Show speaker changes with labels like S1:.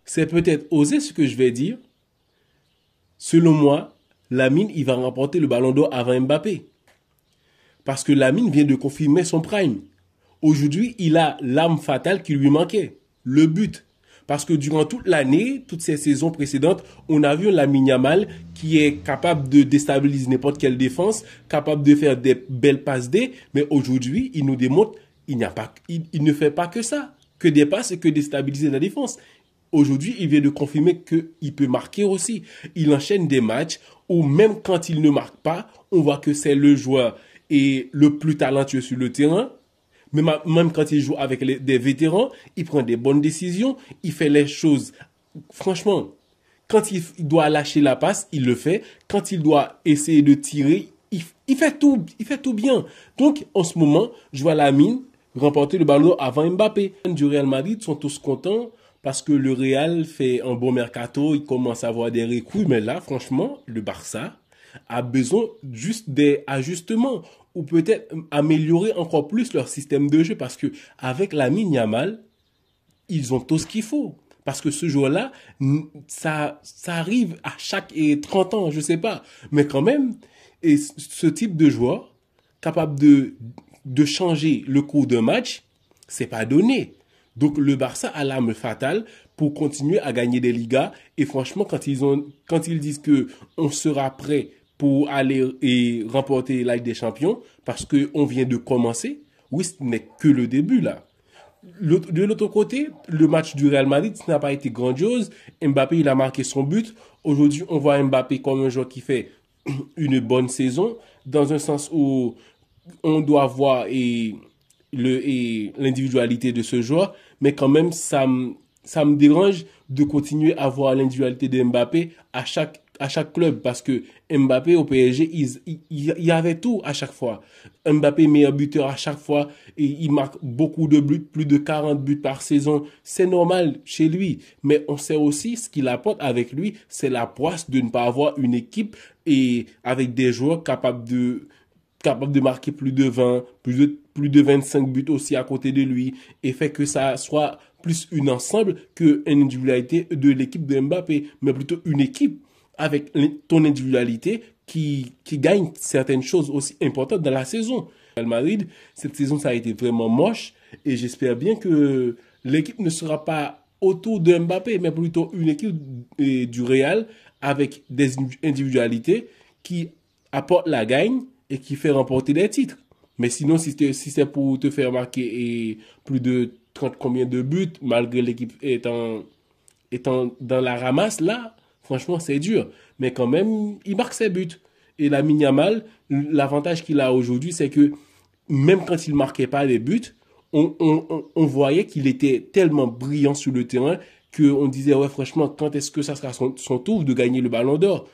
S1: c'est peut-être osé ce que je vais dire. Selon moi, Lamine, il va remporter le ballon d'or avant Mbappé. Parce que Lamine vient de confirmer son prime. Aujourd'hui, il a l'âme fatale qui lui manquait, le but. Parce que durant toute l'année, toutes ces saisons précédentes, on a vu un Lamine Yamal qui est capable de déstabiliser n'importe quelle défense, capable de faire des belles passes D, mais aujourd'hui, il nous démontre il ne fait pas que ça, que des passes et que déstabiliser la défense. Aujourd'hui, il vient de confirmer qu'il peut marquer aussi. Il enchaîne des matchs où même quand il ne marque pas, on voit que c'est le joueur et le plus talentueux sur le terrain. Même quand il joue avec des vétérans, il prend des bonnes décisions, il fait les choses. Franchement, quand il doit lâcher la passe, il le fait. Quand il doit essayer de tirer, il fait tout bien. Donc, en ce moment, je vois Lamine remporter le ballon avant Mbappé. Les fans du Real Madrid sont tous contents parce que le Real fait un bon mercato, il commence à avoir des recrues. Mais là, franchement, le Barça a besoin juste des ajustements ou peut-être améliorer encore plus leur système de jeu parce que avec Lamine Yamal, ils ont tout ce qu'il faut. Parce que ce joueur-là, ça arrive à chaque 30 ans, je sais pas. Mais quand même, et ce type de joueur, capable de changer le cours d'un match, c'est pas donné. Donc le Barça a l'arme fatale pour continuer à gagner des Ligas. Et franchement, quand ils disent que on sera prêt pour aller et remporter la Ligue des Champions, parce qu'on vient de commencer, oui, ce n'est que le début là. De l'autre côté, le match du Real Madrid n'a pas été grandiose. Mbappé, il a marqué son but. Aujourd'hui, on voit Mbappé comme un joueur qui fait une bonne saison, dans un sens où on doit voir l'individualité de ce joueur, mais quand même, ça me dérange de continuer à voir l'individualité de Mbappé à chaque club parce que Mbappé au PSG, il y avait tout à chaque fois. Mbappé meilleur buteur à chaque fois et il marque beaucoup de buts, plus de 40 buts par saison. C'est normal chez lui, mais on sait aussi ce qu'il apporte avec lui, c'est la poisse de ne pas avoir une équipe et avec des joueurs capables de marquer plus de 20, plus de 25 buts aussi à côté de lui et fait que ça soit plus une ensemble que une individualité de l'équipe de Mbappé, mais plutôt une équipe avec ton individualité qui gagne certaines choses aussi importantes dans la saison. Real Madrid, cette saison, ça a été vraiment moche et j'espère bien que l'équipe ne sera pas autour de Mbappé, mais plutôt une équipe du Real avec des individualités qui apportent la gagne et qui fait remporter des titres. Mais sinon, si c'est pour te faire marquer plus de 30 combien de buts, malgré l'équipe étant dans la ramasse, là, franchement, c'est dur. Mais quand même, il marque ses buts. Et la Yamal, l'avantage qu'il a aujourd'hui, c'est que même quand il ne marquait pas les buts, on voyait qu'il était tellement brillant sur le terrain qu'on disait, ouais, franchement, quand est-ce que ça sera son tour de gagner le ballon d'or?